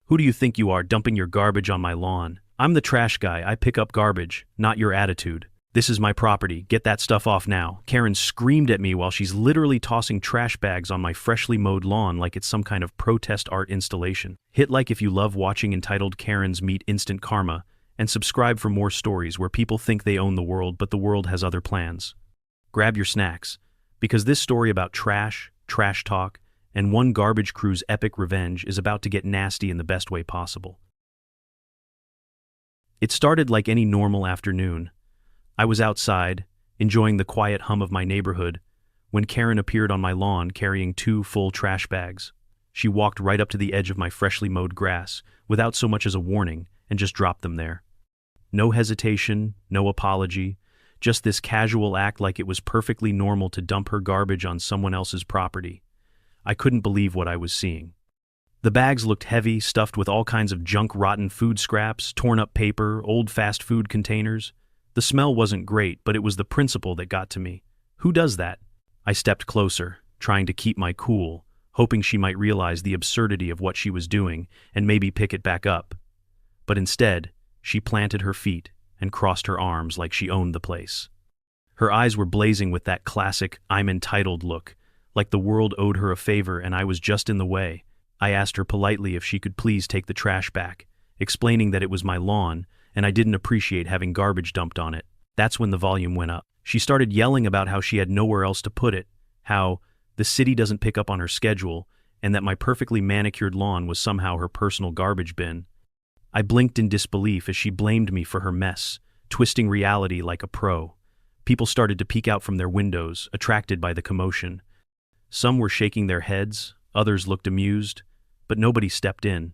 Who do you think you are, dumping your garbage on my lawn? I'm the trash guy. I pick up garbage, not your attitude. This is my property. Get that stuff off now. Karen screamed at me while she's literally tossing trash bags on my freshly mowed lawn like it's some kind of protest art installation. Hit like if you love watching entitled Karens Meet Instant Karma, and subscribe for more stories where people think they own the world but the world has other plans. Grab your snacks, because this story about trash talk, and one garbage crew's epic revenge is about to get nasty in the best way possible. It started like any normal afternoon. I was outside, enjoying the quiet hum of my neighborhood, when Karen appeared on my lawn carrying 2 full trash bags. She walked right up to the edge of my freshly mowed grass, without so much as a warning, and just dropped them there. No hesitation, no apology, just this casual act like it was perfectly normal to dump her garbage on someone else's property. I couldn't believe what I was seeing. The bags looked heavy, stuffed with all kinds of junk, rotten food scraps, torn up paper, old fast food containers. The smell wasn't great, but it was the principle that got to me. Who does that? I stepped closer, trying to keep my cool, hoping she might realize the absurdity of what she was doing and maybe pick it back up. But instead, she planted her feet and crossed her arms like she owned the place. Her eyes were blazing with that classic "I'm entitled" look, like the world owed her a favor and I was just in the way. I asked her politely if she could please take the trash back, explaining that it was my lawn and I didn't appreciate having garbage dumped on it. That's when the volume went up. She started yelling about how she had nowhere else to put it, how the city doesn't pick up on her schedule, and that my perfectly manicured lawn was somehow her personal garbage bin. I blinked in disbelief as she blamed me for her mess, twisting reality like a pro. People started to peek out from their windows, attracted by the commotion. Some were shaking their heads, others looked amused, but nobody stepped in.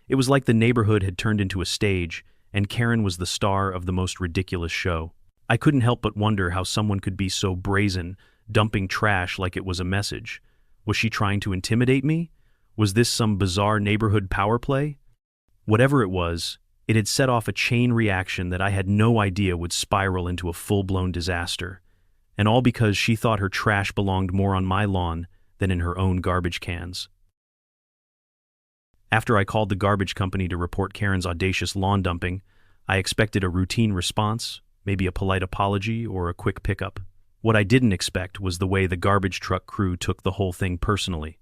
It was like the neighborhood had turned into a stage, and Karen was the star of the most ridiculous show. I couldn't help but wonder how someone could be so brazen, dumping trash like it was a message. Was she trying to intimidate me? Was this some bizarre neighborhood power play? Whatever it was, it had set off a chain reaction that I had no idea would spiral into a full-blown disaster. And all because she thought her trash belonged more on my lawn than in her own garbage cans. After I called the garbage company to report Karen's audacious lawn dumping, I expected a routine response, maybe a polite apology or a quick pickup. What I didn't expect was the way the garbage truck crew took the whole thing personally.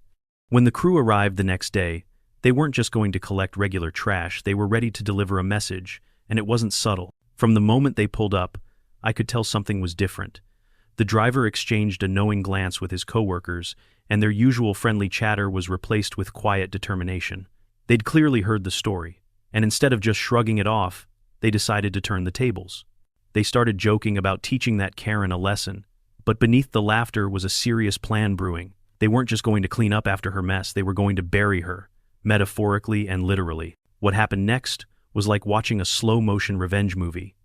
When the crew arrived the next day, they weren't just going to collect regular trash, they were ready to deliver a message, and it wasn't subtle. From the moment they pulled up, I could tell something was different. The driver exchanged a knowing glance with his coworkers, and their usual friendly chatter was replaced with quiet determination. They'd clearly heard the story, and instead of just shrugging it off, they decided to turn the tables. They started joking about teaching that Karen a lesson, but beneath the laughter was a serious plan brewing. They weren't just going to clean up after her mess, they were going to bury her, metaphorically and literally. What happened next was like watching a slow-motion revenge movie.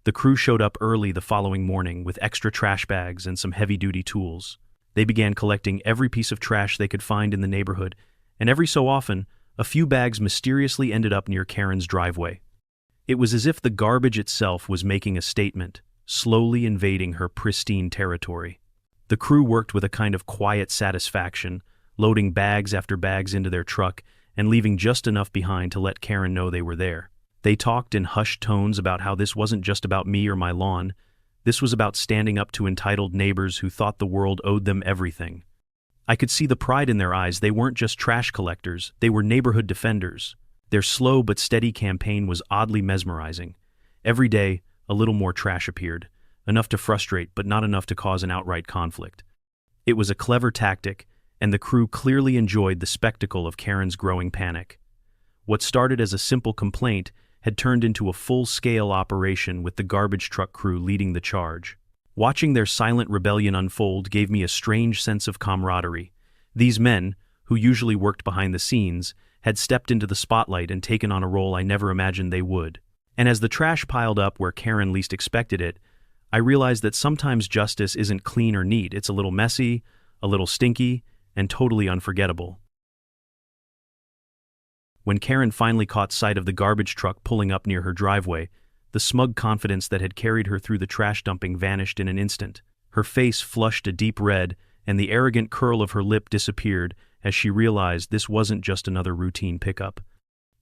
The crew showed up early the following morning with extra trash bags and some heavy-duty tools. They began collecting every piece of trash they could find in the neighborhood, and every so often, a few bags mysteriously ended up near Karen's driveway. It was as if the garbage itself was making a statement, slowly invading her pristine territory. The crew worked with a kind of quiet satisfaction, loading bags after bags into their truck and leaving just enough behind to let Karen know they were there. They talked in hushed tones about how this wasn't just about me or my lawn. This was about standing up to entitled neighbors who thought the world owed them everything. I could see the pride in their eyes. They weren't just trash collectors, they were neighborhood defenders. Their slow but steady campaign was oddly mesmerizing. Every day, a little more trash appeared, enough to frustrate but not enough to cause an outright conflict. It was a clever tactic, and the crew clearly enjoyed the spectacle of Karen's growing panic. What started as a simple complaint had turned into a full-scale operation with the garbage truck crew leading the charge. Watching their silent rebellion unfold gave me a strange sense of camaraderie. These men, who usually worked behind the scenes, had stepped into the spotlight and taken on a role I never imagined they would. And as the trash piled up where Karen least expected it, I realized that sometimes justice isn't clean or neat. It's a little messy, a little stinky, and totally unforgettable. When Karen finally caught sight of the garbage truck pulling up near her driveway, the smug confidence that had carried her through the trash dumping vanished in an instant. Her face flushed a deep red, and the arrogant curl of her lip disappeared as she realized this wasn't just another routine pickup.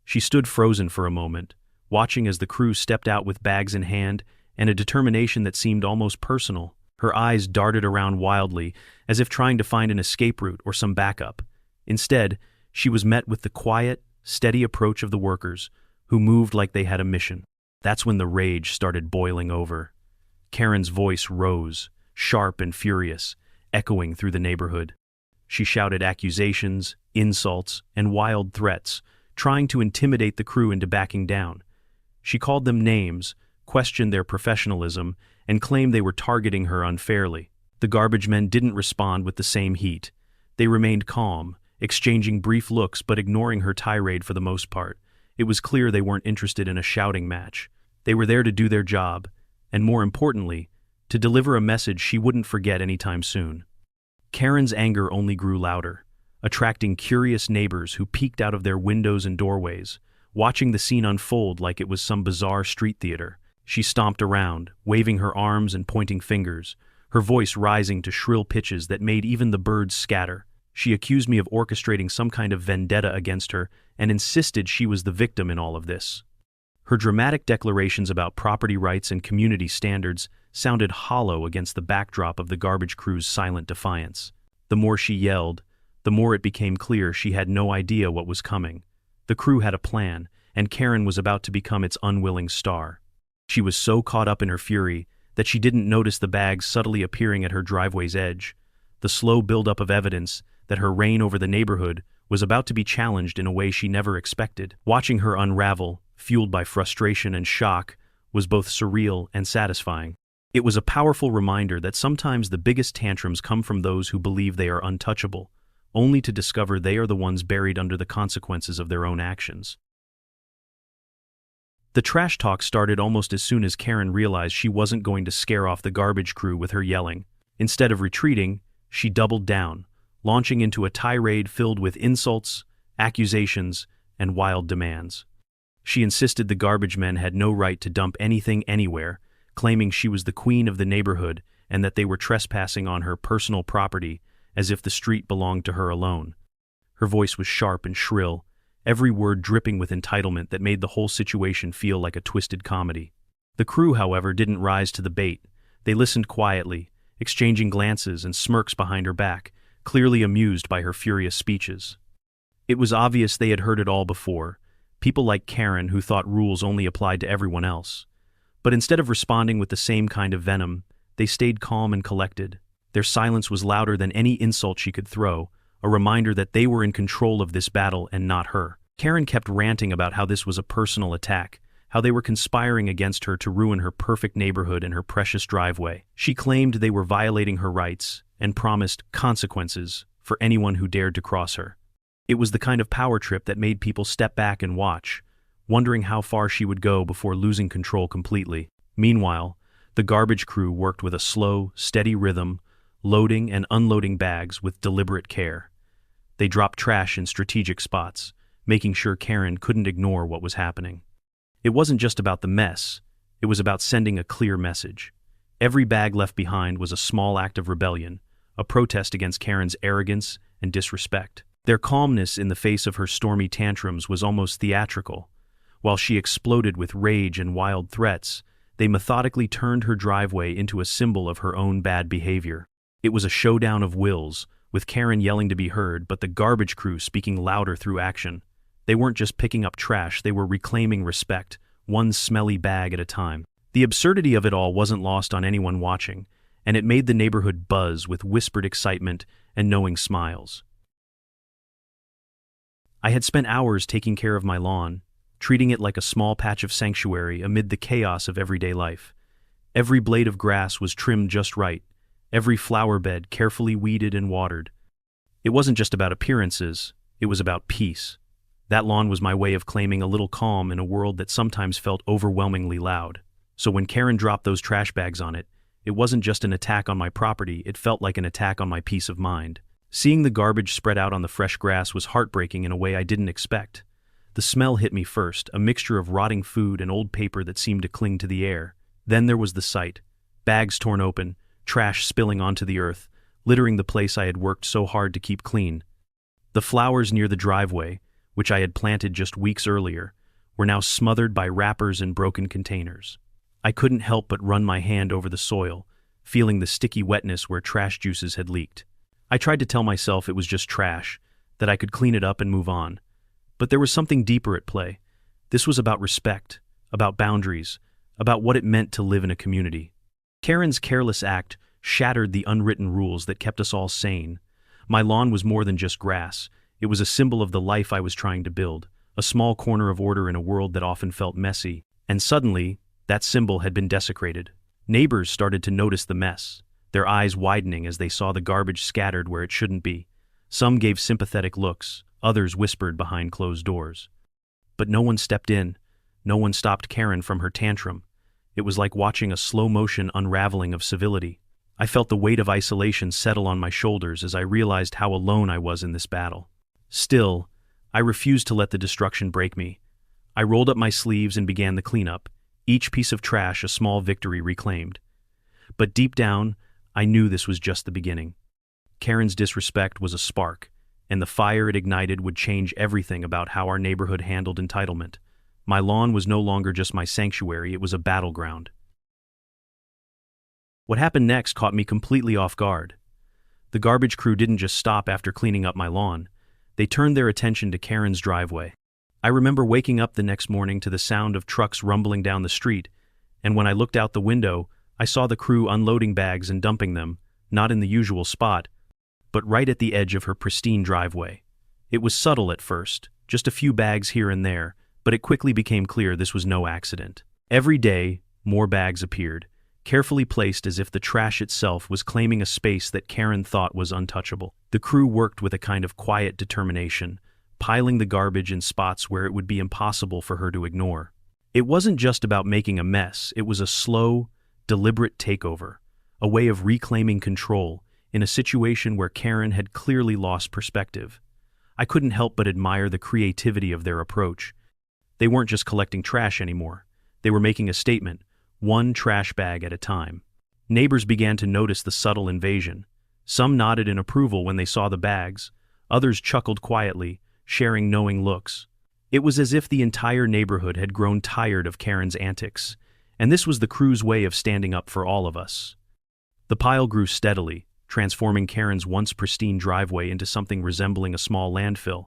She stood frozen for a moment, watching as the crew stepped out with bags in hand and a determination that seemed almost personal. Her eyes darted around wildly, as if trying to find an escape route or some backup. Instead, she was met with the quiet, steady approach of the workers, who moved like they had a mission. That's when the rage started boiling over. Karen's voice rose, sharp and furious, echoing through the neighborhood. She shouted accusations, insults, and wild threats, trying to intimidate the crew into backing down. She called them names, questioned their professionalism, and claimed they were targeting her unfairly. The garbage men didn't respond with the same heat. They remained calm, exchanging brief looks but ignoring her tirade for the most part. It was clear they weren't interested in a shouting match. They were there to do their job, and more importantly, to deliver a message she wouldn't forget anytime soon. Karen's anger only grew louder, attracting curious neighbors who peeked out of their windows and doorways, watching the scene unfold like it was some bizarre street theater. She stomped around, waving her arms and pointing fingers, her voice rising to shrill pitches that made even the birds scatter. She accused me of orchestrating some kind of vendetta against her and insisted she was the victim in all of this. Her dramatic declarations about property rights and community standards sounded hollow against the backdrop of the garbage crew's silent defiance. The more she yelled, the more it became clear she had no idea what was coming. The crew had a plan, and Karen was about to become its unwilling star. She was so caught up in her fury that she didn't notice the bags subtly appearing at her driveway's edge, the slow buildup of evidence that her reign over the neighborhood was about to be challenged in a way she never expected. Watching her unravel, fueled by frustration and shock, was both surreal and satisfying. It was a powerful reminder that sometimes the biggest tantrums come from those who believe they are untouchable, only to discover they are the ones buried under the consequences of their own actions. The trash talk started almost as soon as Karen realized she wasn't going to scare off the garbage crew with her yelling. Instead of retreating, she doubled down, launching into a tirade filled with insults, accusations, and wild demands. She insisted the garbage men had no right to dump anything anywhere, claiming she was the queen of the neighborhood and that they were trespassing on her personal property as if the street belonged to her alone. Her voice was sharp and shrill, every word dripping with entitlement that made the whole situation feel like a twisted comedy. The crew, however, didn't rise to the bait. They listened quietly, exchanging glances and smirks behind her back, clearly amused by her furious speeches. It was obvious they had heard it all before, people like Karen who thought rules only applied to everyone else. But instead of responding with the same kind of venom, they stayed calm and collected. Their silence was louder than any insult she could throw, a reminder that they were in control of this battle and not her. Karen kept ranting about how this was a personal attack, how they were conspiring against her to ruin her perfect neighborhood and her precious driveway. She claimed they were violating her rights and promised consequences for anyone who dared to cross her. It was the kind of power trip that made people step back and watch, wondering how far she would go before losing control completely. Meanwhile, the garbage crew worked with a slow, steady rhythm, loading and unloading bags with deliberate care. They dropped trash in strategic spots, making sure Karen couldn't ignore what was happening. It wasn't just about the mess, it was about sending a clear message. Every bag left behind was a small act of rebellion, a protest against Karen's arrogance and disrespect. Their calmness in the face of her stormy tantrums was almost theatrical. While she exploded with rage and wild threats, they methodically turned her driveway into a symbol of her own bad behavior. It was a showdown of wills, with Karen yelling to be heard but the garbage crew speaking louder through action. They weren't just picking up trash, they were reclaiming respect, one smelly bag at a time. The absurdity of it all wasn't lost on anyone watching, and it made the neighborhood buzz with whispered excitement and knowing smiles. I had spent hours taking care of my lawn, treating it like a small patch of sanctuary amid the chaos of everyday life. Every blade of grass was trimmed just right, every flower bed carefully weeded and watered. It wasn't just about appearances, it was about peace. That lawn was my way of claiming a little calm in a world that sometimes felt overwhelmingly loud. So when Karen dropped those trash bags on it, it wasn't just an attack on my property, it felt like an attack on my peace of mind. Seeing the garbage spread out on the fresh grass was heartbreaking in a way I didn't expect. The smell hit me first, a mixture of rotting food and old paper that seemed to cling to the air. Then there was the sight. Bags torn open, trash spilling onto the earth, littering the place I had worked so hard to keep clean. The flowers near the driveway, which I had planted just weeks earlier, were now smothered by wrappers and broken containers. I couldn't help but run my hand over the soil, feeling the sticky wetness where trash juices had leaked. I tried to tell myself it was just trash, that I could clean it up and move on. But there was something deeper at play. This was about respect, about boundaries, about what it meant to live in a community. Karen's careless act shattered the unwritten rules that kept us all sane. My lawn was more than just grass. It was a symbol of the life I was trying to build, a small corner of order in a world that often felt messy. And suddenly, that symbol had been desecrated. Neighbors started to notice the mess, their eyes widening as they saw the garbage scattered where it shouldn't be. Some gave sympathetic looks, others whispered behind closed doors. But no one stepped in. No one stopped Karen from her tantrum. It was like watching a slow-motion unraveling of civility. I felt the weight of isolation settle on my shoulders as I realized how alone I was in this battle. Still, I refused to let the destruction break me. I rolled up my sleeves and began the cleanup, each piece of trash a small victory reclaimed. But deep down, I knew this was just the beginning. Karen's disrespect was a spark, and the fire it ignited would change everything about how our neighborhood handled entitlement. My lawn was no longer just my sanctuary, it was a battleground. What happened next caught me completely off guard. The garbage crew didn't just stop after cleaning up my lawn. They turned their attention to Karen's driveway. I remember waking up the next morning to the sound of trucks rumbling down the street, and when I looked out the window, I saw the crew unloading bags and dumping them, not in the usual spot, but right at the edge of her pristine driveway. It was subtle at first, just a few bags here and there, but it quickly became clear this was no accident. Every day, more bags appeared, carefully placed as if the trash itself was claiming a space that Karen thought was untouchable. The crew worked with a kind of quiet determination, piling the garbage in spots where it would be impossible for her to ignore. It wasn't just about making a mess, it was a slow, deliberate takeover, a way of reclaiming control in a situation where Karen had clearly lost perspective. I couldn't help but admire the creativity of their approach. They weren't just collecting trash anymore. They were making a statement, one trash bag at a time. Neighbors began to notice the subtle invasion. Some nodded in approval when they saw the bags. Others chuckled quietly, sharing knowing looks. It was as if the entire neighborhood had grown tired of Karen's antics, and this was the crew's way of standing up for all of us. The pile grew steadily, transforming Karen's once pristine driveway into something resembling a small landfill.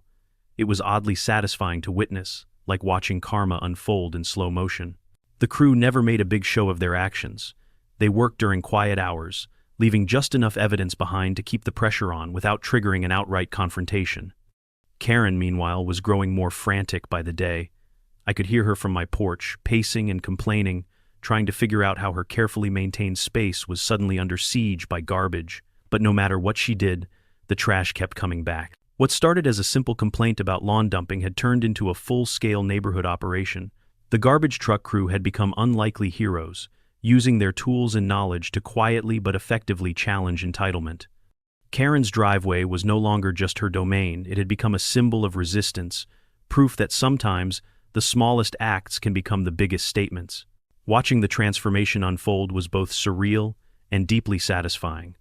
It was oddly satisfying to witness, like watching karma unfold in slow motion. The crew never made a big show of their actions. They worked during quiet hours, leaving just enough evidence behind to keep the pressure on without triggering an outright confrontation. Karen, meanwhile, was growing more frantic by the day. I could hear her from my porch, pacing and complaining, trying to figure out how her carefully maintained space was suddenly under siege by garbage. But no matter what she did, the trash kept coming back. What started as a simple complaint about lawn dumping had turned into a full-scale neighborhood operation. The garbage truck crew had become unlikely heroes, using their tools and knowledge to quietly but effectively challenge entitlement. Karen's driveway was no longer just her domain, it had become a symbol of resistance, proof that sometimes the smallest acts can become the biggest statements. Watching the transformation unfold was both surreal and deeply satisfying.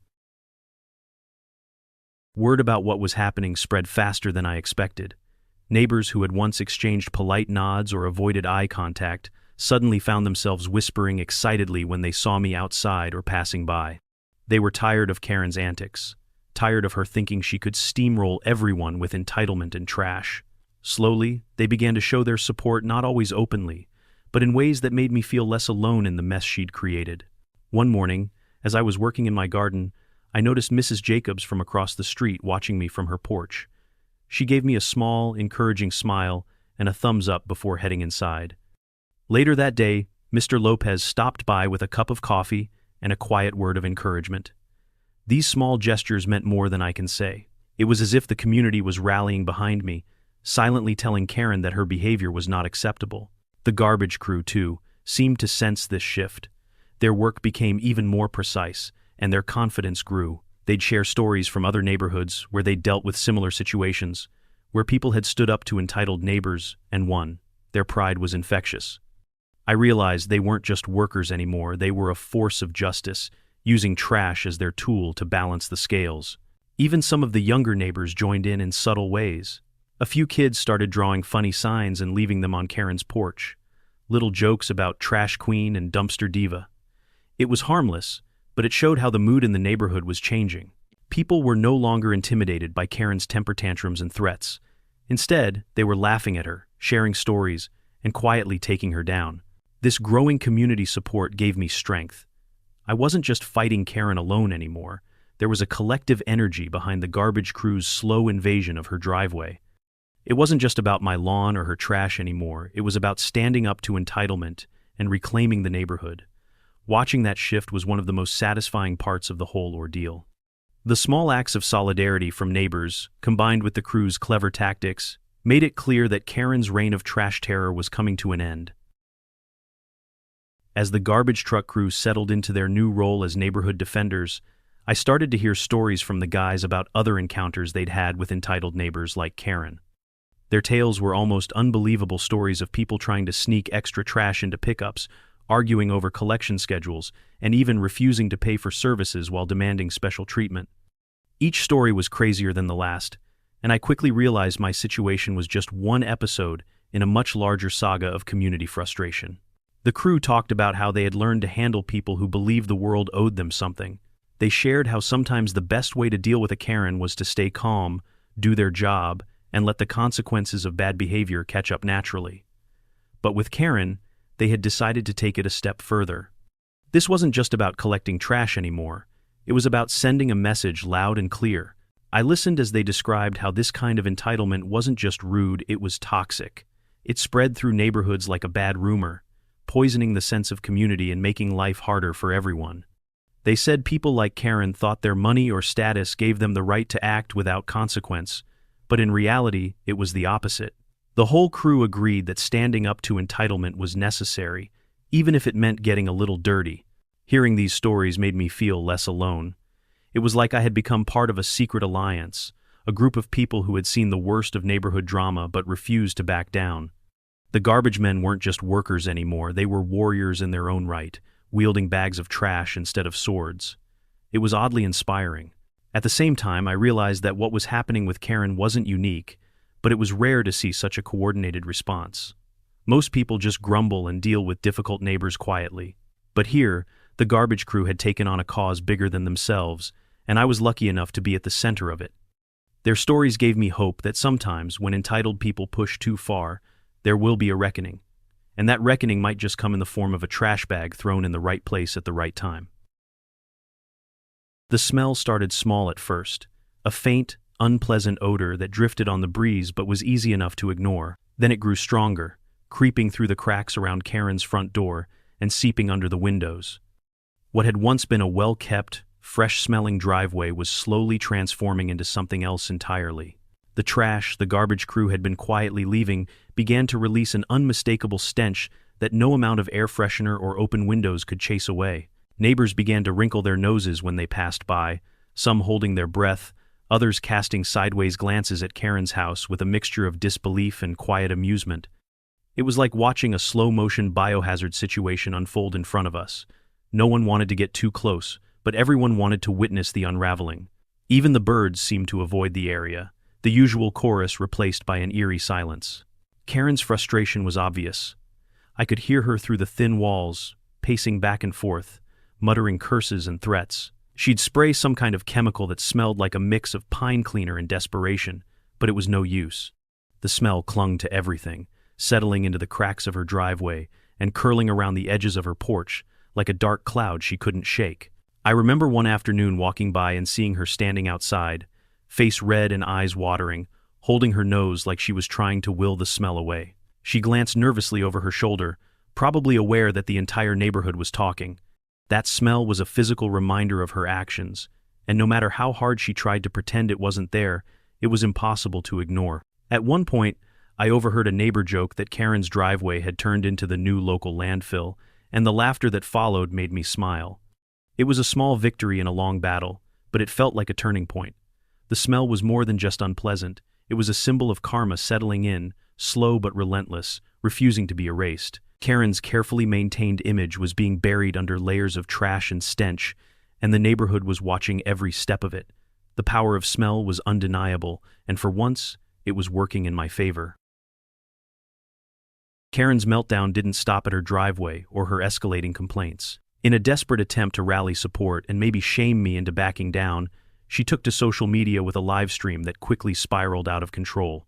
Word about what was happening spread faster than I expected. Neighbors who had once exchanged polite nods or avoided eye contact suddenly found themselves whispering excitedly when they saw me outside or passing by. They were tired of Karen's antics, tired of her thinking she could steamroll everyone with entitlement and trash. Slowly, they began to show their support not always openly, but in ways that made me feel less alone in the mess she'd created. One morning, as I was working in my garden, I noticed Mrs. Jacobs from across the street watching me from her porch. She gave me a small, encouraging smile and a thumbs up before heading inside. Later that day, Mr. Lopez stopped by with a cup of coffee and a quiet word of encouragement. These small gestures meant more than I can say. It was as if the community was rallying behind me, silently telling Karen that her behavior was not acceptable. The garbage crew, too, seemed to sense this shift. Their work became even more precise, and their confidence grew. They'd share stories from other neighborhoods where they'd dealt with similar situations, where people had stood up to entitled neighbors and won. Their pride was infectious. I realized they weren't just workers anymore, they were a force of justice, using trash as their tool to balance the scales. Even some of the younger neighbors joined in subtle ways. A few kids started drawing funny signs and leaving them on Karen's porch. Little jokes about trash queen and dumpster diva. It was harmless, but it showed how the mood in the neighborhood was changing. People were no longer intimidated by Karen's temper tantrums and threats. Instead, they were laughing at her, sharing stories, and quietly taking her down. This growing community support gave me strength. I wasn't just fighting Karen alone anymore. There was a collective energy behind the garbage crew's slow invasion of her driveway. It wasn't just about my lawn or her trash anymore. It was about standing up to entitlement and reclaiming the neighborhood. Watching that shift was one of the most satisfying parts of the whole ordeal. The small acts of solidarity from neighbors, combined with the crew's clever tactics, made it clear that Karen's reign of trash terror was coming to an end. As the garbage truck crew settled into their new role as neighborhood defenders, I started to hear stories from the guys about other encounters they'd had with entitled neighbors like Karen. Their tales were almost unbelievable stories of people trying to sneak extra trash into pickups, arguing over collection schedules, and even refusing to pay for services while demanding special treatment. Each story was crazier than the last, and I quickly realized my situation was just one episode in a much larger saga of community frustration. The crew talked about how they had learned to handle people who believed the world owed them something. They shared how sometimes the best way to deal with a Karen was to stay calm, do their job, and let the consequences of bad behavior catch up naturally. But with Karen, they had decided to take it a step further. This wasn't just about collecting trash anymore. It was about sending a message loud and clear. I listened as they described how this kind of entitlement wasn't just rude, it was toxic. It spread through neighborhoods like a bad rumor, poisoning the sense of community and making life harder for everyone. They said people like Karen thought their money or status gave them the right to act without consequence, but in reality, it was the opposite. The whole crew agreed that standing up to entitlement was necessary, even if it meant getting a little dirty. Hearing these stories made me feel less alone. It was like I had become part of a secret alliance, a group of people who had seen the worst of neighborhood drama but refused to back down. The garbage men weren't just workers anymore, they were warriors in their own right, wielding bags of trash instead of swords. It was oddly inspiring. At the same time, I realized that what was happening with Karen wasn't unique, but it was rare to see such a coordinated response. Most people just grumble and deal with difficult neighbors quietly. But here, the garbage crew had taken on a cause bigger than themselves, and I was lucky enough to be at the center of it. Their stories gave me hope that sometimes, when entitled people push too far, there will be a reckoning. And that reckoning might just come in the form of a trash bag thrown in the right place at the right time. The smell started small at first, a faint, unpleasant odor that drifted on the breeze but was easy enough to ignore. Then it grew stronger, creeping through the cracks around Karen's front door and seeping under the windows. What had once been a well-kept, fresh-smelling driveway was slowly transforming into something else entirely. The trash the garbage crew had been quietly leaving began to release an unmistakable stench that no amount of air freshener or open windows could chase away. Neighbors began to wrinkle their noses when they passed by, some holding their breath, others casting sideways glances at Karen's house with a mixture of disbelief and quiet amusement. It was like watching a slow-motion biohazard situation unfold in front of us. No one wanted to get too close, but everyone wanted to witness the unraveling. Even the birds seemed to avoid the area, the usual chorus replaced by an eerie silence. Karen's frustration was obvious. I could hear her through the thin walls, pacing back and forth, muttering curses and threats. She'd spray some kind of chemical that smelled like a mix of pine cleaner and desperation, but it was no use. The smell clung to everything, settling into the cracks of her driveway and curling around the edges of her porch like a dark cloud she couldn't shake. I remember one afternoon walking by and seeing her standing outside, face red and eyes watering, holding her nose like she was trying to will the smell away. She glanced nervously over her shoulder, probably aware that the entire neighborhood was talking. That smell was a physical reminder of her actions, and no matter how hard she tried to pretend it wasn't there, it was impossible to ignore. At one point, I overheard a neighbor joke that Karen's driveway had turned into the new local landfill, and the laughter that followed made me smile. It was a small victory in a long battle, but it felt like a turning point. The smell was more than just unpleasant. It was a symbol of karma settling in, slow but relentless, refusing to be erased. Karen's carefully maintained image was being buried under layers of trash and stench, and the neighborhood was watching every step of it. The power of smell was undeniable, and for once, it was working in my favor. Karen's meltdown didn't stop at her driveway or her escalating complaints. In a desperate attempt to rally support and maybe shame me into backing down, she took to social media with a live stream that quickly spiraled out of control.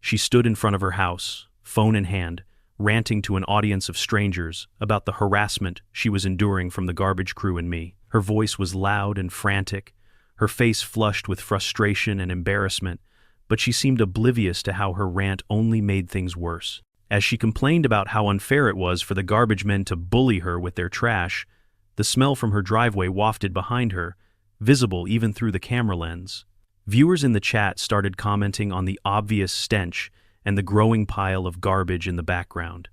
She stood in front of her house, phone in hand, ranting to an audience of strangers about the harassment she was enduring from the garbage crew and me. Her voice was loud and frantic, her face flushed with frustration and embarrassment, but she seemed oblivious to how her rant only made things worse. As she complained about how unfair it was for the garbage men to bully her with their trash, the smell from her driveway wafted behind her, visible even through the camera lens. Viewers in the chat started commenting on the obvious stench and the growing pile of garbage in the background.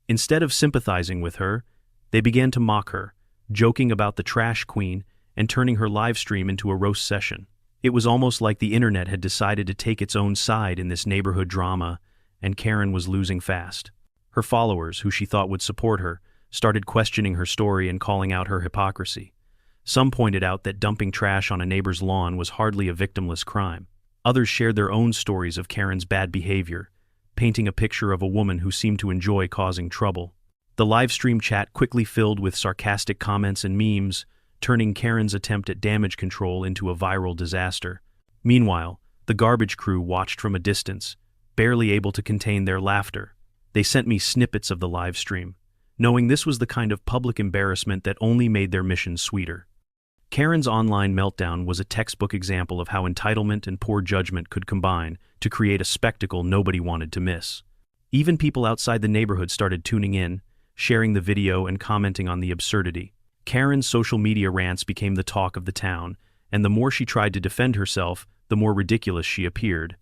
Instead of sympathizing with her, they began to mock her, joking about the trash queen and turning her live stream into a roast session. It was almost like the internet had decided to take its own side in this neighborhood drama, and Karen was losing fast. Her followers, who she thought would support her, started questioning her story and calling out her hypocrisy. Some pointed out that dumping trash on a neighbor's lawn was hardly a victimless crime. Others shared their own stories of Karen's bad behavior, painting a picture of a woman who seemed to enjoy causing trouble. The live stream chat quickly filled with sarcastic comments and memes, turning Karen's attempt at damage control into a viral disaster. Meanwhile, the garbage crew watched from a distance, barely able to contain their laughter. They sent me snippets of the live stream, knowing this was the kind of public embarrassment that only made their mission sweeter. Karen's online meltdown was a textbook example of how entitlement and poor judgment could combine to create a spectacle nobody wanted to miss. Even people outside the neighborhood started tuning in, sharing the video and commenting on the absurdity. Karen's social media rants became the talk of the town, and the more she tried to defend herself, the more ridiculous she appeared.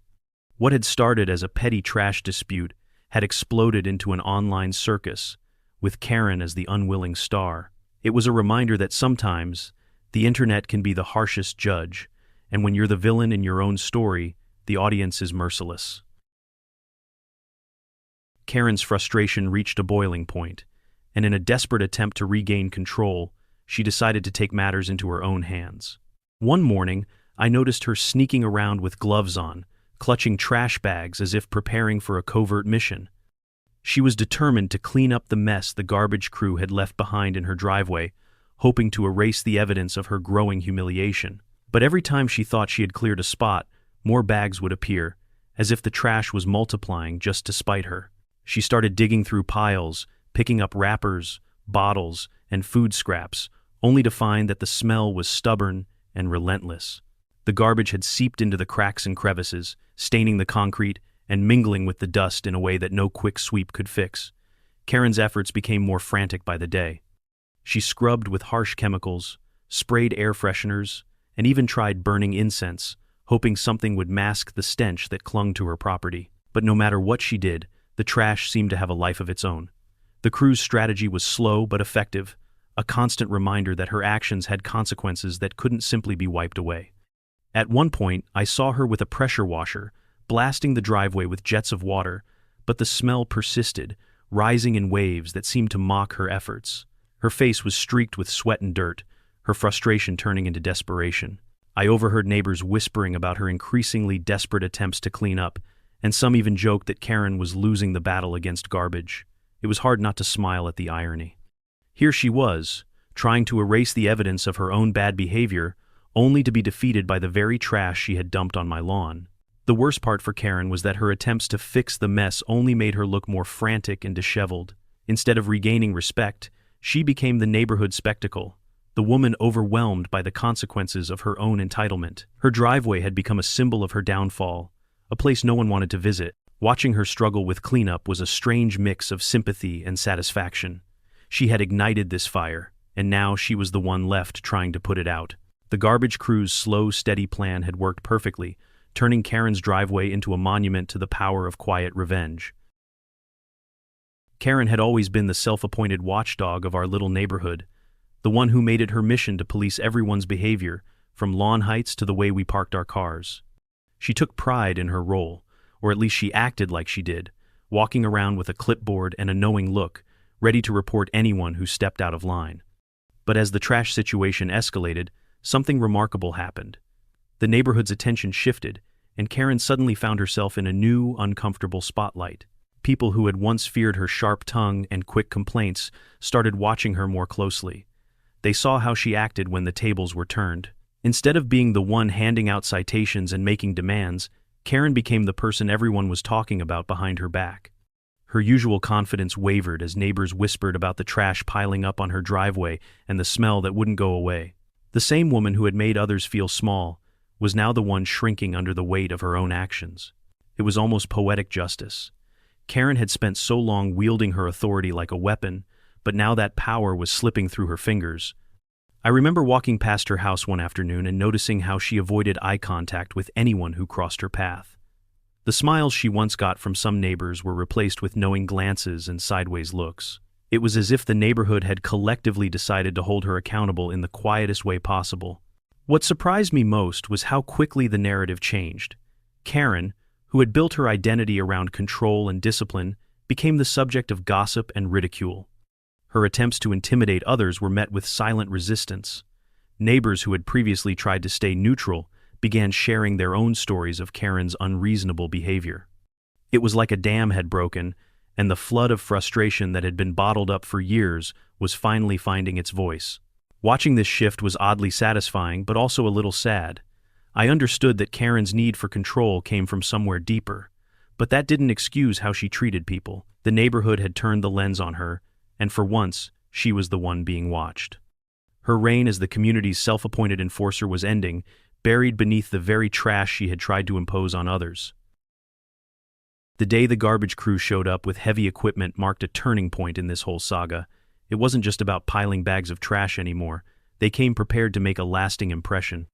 What had started as a petty trash dispute had exploded into an online circus, with Karen as the unwilling star. It was a reminder that sometimes the internet can be the harshest judge, and when you're the villain in your own story, the audience is merciless. Karen's frustration reached a boiling point, and in a desperate attempt to regain control, she decided to take matters into her own hands. One morning, I noticed her sneaking around with gloves on, clutching trash bags as if preparing for a covert mission. She was determined to clean up the mess the garbage crew had left behind in her driveway, hoping to erase the evidence of her growing humiliation. But every time she thought she had cleared a spot, more bags would appear, as if the trash was multiplying just to spite her. She started digging through piles, picking up wrappers, bottles, and food scraps, only to find that the smell was stubborn and relentless. The garbage had seeped into the cracks and crevices, staining the concrete and mingling with the dust in a way that no quick sweep could fix. Karen's efforts became more frantic by the day. She scrubbed with harsh chemicals, sprayed air fresheners, and even tried burning incense, hoping something would mask the stench that clung to her property. But no matter what she did, the trash seemed to have a life of its own. The crew's strategy was slow but effective, a constant reminder that her actions had consequences that couldn't simply be wiped away. At one point, I saw her with a pressure washer, blasting the driveway with jets of water, but the smell persisted, rising in waves that seemed to mock her efforts. Her face was streaked with sweat and dirt, her frustration turning into desperation. I overheard neighbors whispering about her increasingly desperate attempts to clean up, and some even joked that Karen was losing the battle against garbage. It was hard not to smile at the irony. Here she was, trying to erase the evidence of her own bad behavior, only to be defeated by the very trash she had dumped on my lawn. The worst part for Karen was that her attempts to fix the mess only made her look more frantic and disheveled. Instead of regaining respect, she became the neighborhood spectacle, the woman overwhelmed by the consequences of her own entitlement. Her driveway had become a symbol of her downfall, a place no one wanted to visit. Watching her struggle with cleanup was a strange mix of sympathy and satisfaction. She had ignited this fire, and now she was the one left trying to put it out. The garbage crew's slow, steady plan had worked perfectly, turning Karen's driveway into a monument to the power of quiet revenge. Karen had always been the self-appointed watchdog of our little neighborhood, the one who made it her mission to police everyone's behavior, from lawn heights to the way we parked our cars. She took pride in her role, or at least she acted like she did, walking around with a clipboard and a knowing look, ready to report anyone who stepped out of line. But as the trash situation escalated, something remarkable happened. The neighborhood's attention shifted, and Karen suddenly found herself in a new, uncomfortable spotlight. People who had once feared her sharp tongue and quick complaints started watching her more closely. They saw how she acted when the tables were turned. Instead of being the one handing out citations and making demands, Karen became the person everyone was talking about behind her back. Her usual confidence wavered as neighbors whispered about the trash piling up on her driveway and the smell that wouldn't go away. The same woman who had made others feel small was now the one shrinking under the weight of her own actions. It was almost poetic justice. Karen had spent so long wielding her authority like a weapon, but now that power was slipping through her fingers. I remember walking past her house one afternoon and noticing how she avoided eye contact with anyone who crossed her path. The smiles she once got from some neighbors were replaced with knowing glances and sideways looks. It was as if the neighborhood had collectively decided to hold her accountable in the quietest way possible. What surprised me most was how quickly the narrative changed. Karen, who had built her identity around control and discipline, became the subject of gossip and ridicule. Her attempts to intimidate others were met with silent resistance. Neighbors who had previously tried to stay neutral began sharing their own stories of Karen's unreasonable behavior. It was like a dam had broken, and the flood of frustration that had been bottled up for years was finally finding its voice. Watching this shift was oddly satisfying, but also a little sad. I understood that Karen's need for control came from somewhere deeper, but that didn't excuse how she treated people. The neighborhood had turned the lens on her, and for once, she was the one being watched. Her reign as the community's self-appointed enforcer was ending, buried beneath the very trash she had tried to impose on others. The day the garbage crew showed up with heavy equipment marked a turning point in this whole saga. It wasn't just about piling bags of trash anymore. They came prepared to make a lasting impression.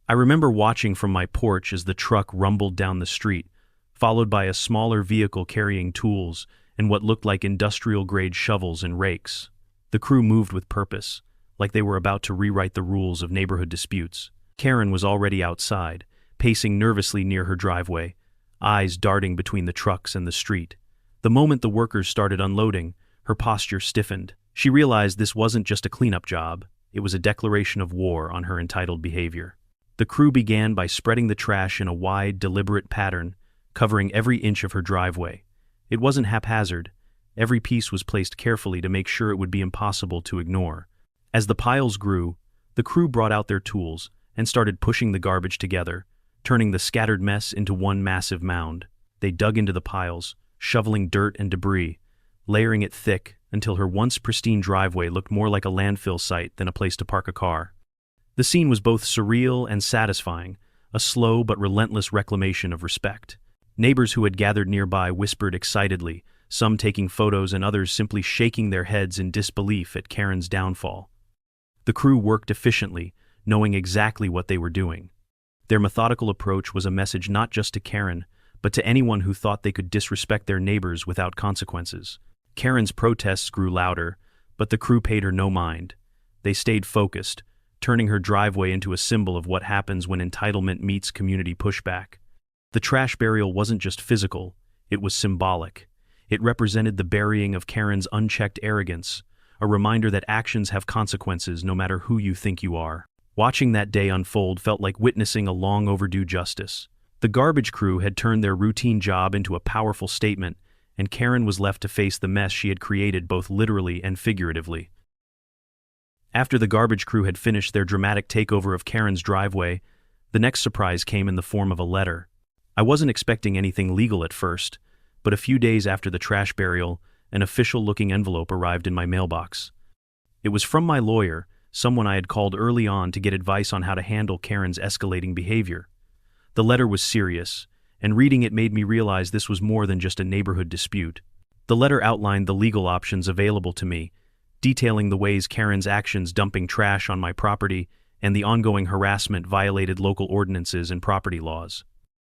I remember watching from my porch as the truck rumbled down the street, followed by a smaller vehicle carrying tools and what looked like industrial-grade shovels and rakes. The crew moved with purpose, like they were about to rewrite the rules of neighborhood disputes. Karen was already outside, pacing nervously near her driveway, eyes darting between the trucks and the street. The moment the workers started unloading, her posture stiffened. She realized this wasn't just a cleanup job, it was a declaration of war on her entitled behavior. The crew began by spreading the trash in a wide, deliberate pattern, covering every inch of her driveway. It wasn't haphazard. Every piece was placed carefully to make sure it would be impossible to ignore. As the piles grew, the crew brought out their tools and started pushing the garbage together, turning the scattered mess into one massive mound. They dug into the piles, shoveling dirt and debris, layering it thick until her once pristine driveway looked more like a landfill site than a place to park a car. The scene was both surreal and satisfying, a slow but relentless reclamation of respect. Neighbors who had gathered nearby whispered excitedly, some taking photos and others simply shaking their heads in disbelief at Karen's downfall. The crew worked efficiently, knowing exactly what they were doing. Their methodical approach was a message not just to Karen, but to anyone who thought they could disrespect their neighbors without consequences. Karen's protests grew louder, but the crew paid her no mind. They stayed focused, turning her driveway into a symbol of what happens when entitlement meets community pushback. The trash burial wasn't just physical, it was symbolic. It represented the burying of Karen's unchecked arrogance, a reminder that actions have consequences no matter who you think you are. Watching that day unfold felt like witnessing a long overdue justice. The garbage crew had turned their routine job into a powerful statement, and Karen was left to face the mess she had created both literally and figuratively. After the garbage crew had finished their dramatic takeover of Karen's driveway, the next surprise came in the form of a letter. I wasn't expecting anything legal at first, but a few days after the trash burial, an official-looking envelope arrived in my mailbox. It was from my lawyer, someone I had called early on to get advice on how to handle Karen's escalating behavior. The letter was serious, and reading it made me realize this was more than just a neighborhood dispute. The letter outlined the legal options available to me, detailing the ways Karen's actions dumping trash on my property and the ongoing harassment violated local ordinances and property laws.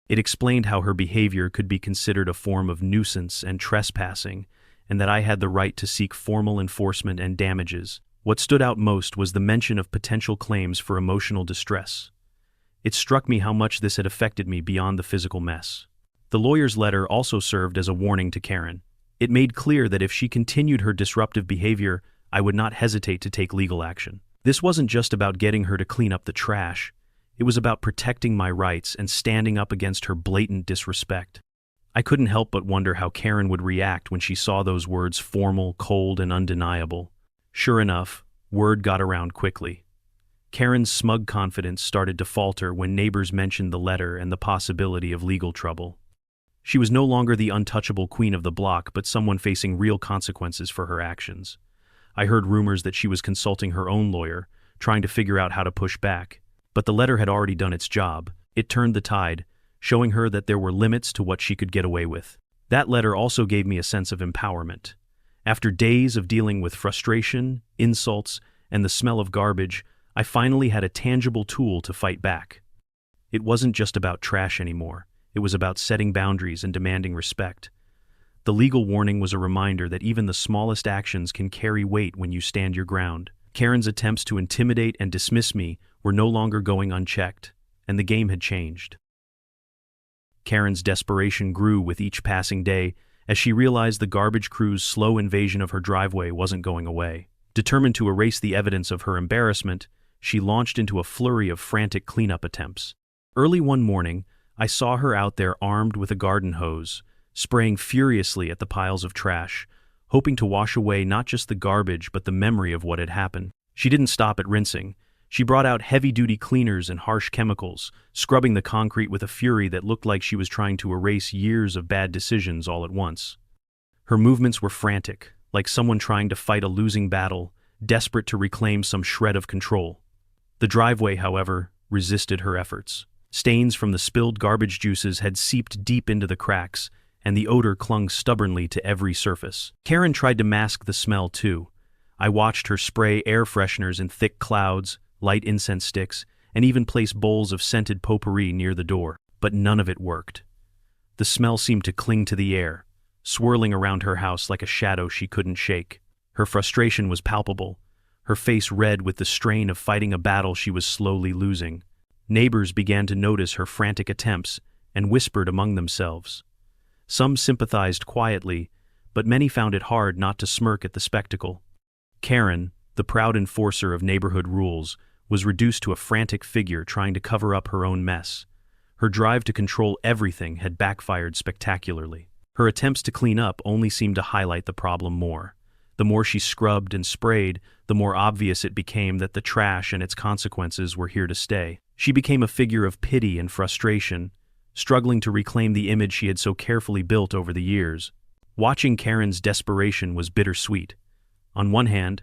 It explained how her behavior could be considered a form of nuisance and trespassing, and that I had the right to seek formal enforcement and damages. What stood out most was the mention of potential claims for emotional distress. It struck me how much this had affected me beyond the physical mess. The lawyer's letter also served as a warning to Karen. It made clear that if she continued her disruptive behavior, I would not hesitate to take legal action. This wasn't just about getting her to clean up the trash. It was about protecting my rights and standing up against her blatant disrespect. I couldn't help but wonder how Karen would react when she saw those words formal, cold, and undeniable. Sure enough, word got around quickly. Karen's smug confidence started to falter when neighbors mentioned the letter and the possibility of legal trouble. She was no longer the untouchable queen of the block, but someone facing real consequences for her actions. I heard rumors that she was consulting her own lawyer, trying to figure out how to push back. But the letter had already done its job. It turned the tide, showing her that there were limits to what she could get away with. That letter also gave me a sense of empowerment. After days of dealing with frustration, insults, and the smell of garbage, I finally had a tangible tool to fight back. It wasn't just about trash anymore. It was about setting boundaries and demanding respect. The legal warning was a reminder that even the smallest actions can carry weight when you stand your ground. Karen's attempts to intimidate and dismiss me were no longer going unchecked, and the game had changed. Karen's desperation grew with each passing day as she realized the garbage crew's slow invasion of her driveway wasn't going away. Determined to erase the evidence of her embarrassment, she launched into a flurry of frantic cleanup attempts. Early one morning, I saw her out there armed with a garden hose, spraying furiously at the piles of trash, hoping to wash away not just the garbage but the memory of what had happened. She didn't stop at rinsing. She brought out heavy-duty cleaners and harsh chemicals, scrubbing the concrete with a fury that looked like she was trying to erase years of bad decisions all at once. Her movements were frantic, like someone trying to fight a losing battle, desperate to reclaim some shred of control. The driveway, however, resisted her efforts. Stains from the spilled garbage juices had seeped deep into the cracks, and the odor clung stubbornly to every surface. Karen tried to mask the smell too. I watched her spray air fresheners in thick clouds, light incense sticks, and even place bowls of scented potpourri near the door, but none of it worked. The smell seemed to cling to the air, swirling around her house like a shadow she couldn't shake. Her frustration was palpable, her face red with the strain of fighting a battle she was slowly losing. Neighbors began to notice her frantic attempts and whispered among themselves. Some sympathized quietly, but many found it hard not to smirk at the spectacle. Karen, the proud enforcer of neighborhood rules, was reduced to a frantic figure trying to cover up her own mess. Her drive to control everything had backfired spectacularly. Her attempts to clean up only seemed to highlight the problem more. The more she scrubbed and sprayed, the more obvious it became that the trash and its consequences were here to stay. She became a figure of pity and frustration, struggling to reclaim the image she had so carefully built over the years. Watching Karen's desperation was bittersweet. On one hand,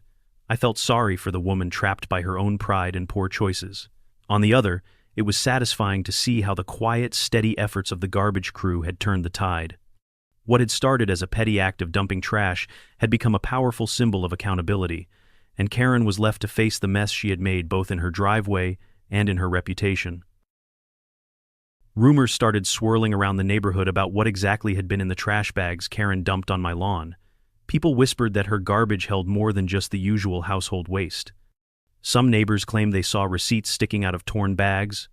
I felt sorry for the woman trapped by her own pride and poor choices. On the other, it was satisfying to see how the quiet, steady efforts of the garbage crew had turned the tide. What had started as a petty act of dumping trash had become a powerful symbol of accountability, and Karen was left to face the mess she had made both in her driveway and in her reputation. Rumors started swirling around the neighborhood about what exactly had been in the trash bags Karen dumped on my lawn. People whispered that her garbage held more than just the usual household waste. Some neighbors claimed they saw receipts sticking out of torn bags.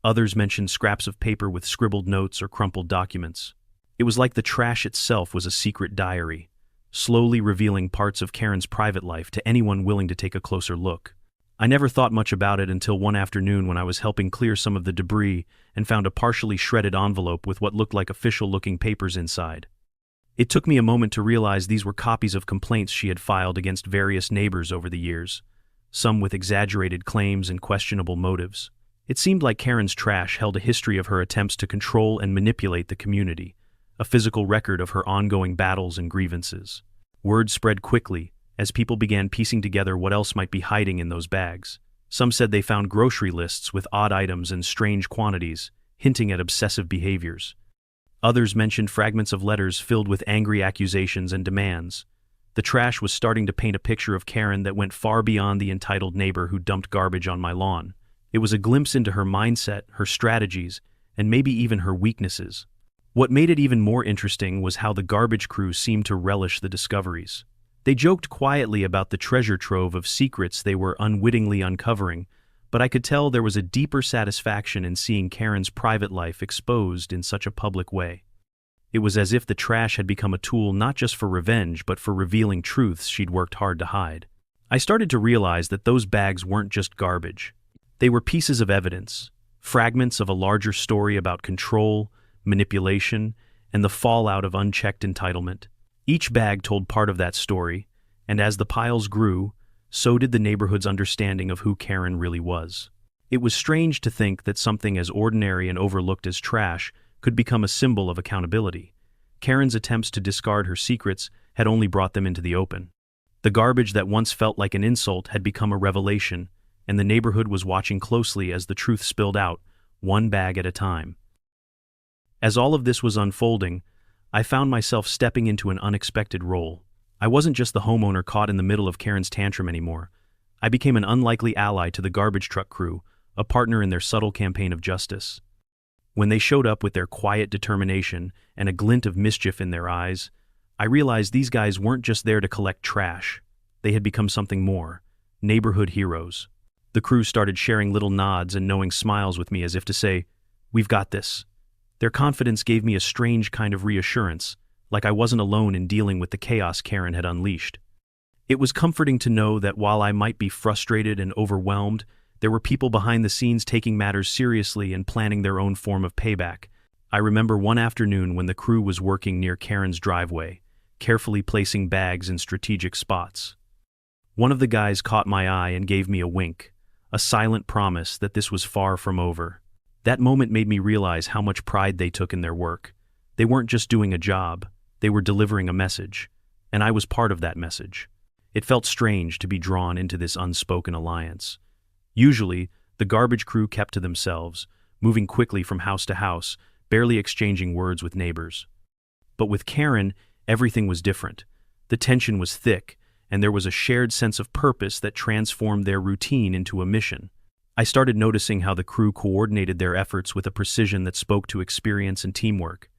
Others mentioned scraps of paper with scribbled notes or crumpled documents. It was like the trash itself was a secret diary, slowly revealing parts of Karen's private life to anyone willing to take a closer look. I never thought much about it until one afternoon when I was helping clear some of the debris and found a partially shredded envelope with what looked like official-looking papers inside. It took me a moment to realize these were copies of complaints she had filed against various neighbors over the years, some with exaggerated claims and questionable motives. It seemed like Karen's trash held a history of her attempts to control and manipulate the community, a physical record of her ongoing battles and grievances. Word spread quickly as people began piecing together what else might be hiding in those bags. Some said they found grocery lists with odd items and strange quantities, hinting at obsessive behaviors. Others mentioned fragments of letters filled with angry accusations and demands. The trash was starting to paint a picture of Karen that went far beyond the entitled neighbor who dumped garbage on my lawn. It was a glimpse into her mindset, her strategies, and maybe even her weaknesses. What made it even more interesting was how the garbage crew seemed to relish the discoveries. They joked quietly about the treasure trove of secrets they were unwittingly uncovering, but I could tell there was a deeper satisfaction in seeing Karen's private life exposed in such a public way. It was as if the trash had become a tool not just for revenge but for revealing truths she'd worked hard to hide. I started to realize that those bags weren't just garbage. They were pieces of evidence, fragments of a larger story about control, manipulation, and the fallout of unchecked entitlement. Each bag told part of that story, and as the piles grew, so did the neighborhood's understanding of who Karen really was. It was strange to think that something as ordinary and overlooked as trash could become a symbol of accountability. Karen's attempts to discard her secrets had only brought them into the open. The garbage that once felt like an insult had become a revelation, and the neighborhood was watching closely as the truth spilled out, one bag at a time. As all of this was unfolding, I found myself stepping into an unexpected role. I wasn't just the homeowner caught in the middle of Karen's tantrum anymore. I became an unlikely ally to the garbage truck crew, a partner in their subtle campaign of justice. When they showed up with their quiet determination and a glint of mischief in their eyes, I realized these guys weren't just there to collect trash. They had become something more, neighborhood heroes. The crew started sharing little nods and knowing smiles with me as if to say, "We've got this." Their confidence gave me a strange kind of reassurance, like I wasn't alone in dealing with the chaos Karen had unleashed. It was comforting to know that while I might be frustrated and overwhelmed, there were people behind the scenes taking matters seriously and planning their own form of payback. I remember one afternoon when the crew was working near Karen's driveway, carefully placing bags in strategic spots. One of the guys caught my eye and gave me a wink, a silent promise that this was far from over. That moment made me realize how much pride they took in their work. They weren't just doing a job, they were delivering a message, and I was part of that message. It felt strange to be drawn into this unspoken alliance. Usually, the garbage crew kept to themselves, moving quickly from house to house, barely exchanging words with neighbors. But with Karen, everything was different. The tension was thick, and there was a shared sense of purpose that transformed their routine into a mission. I started noticing how the crew coordinated their efforts with a precision that spoke to experience and teamwork.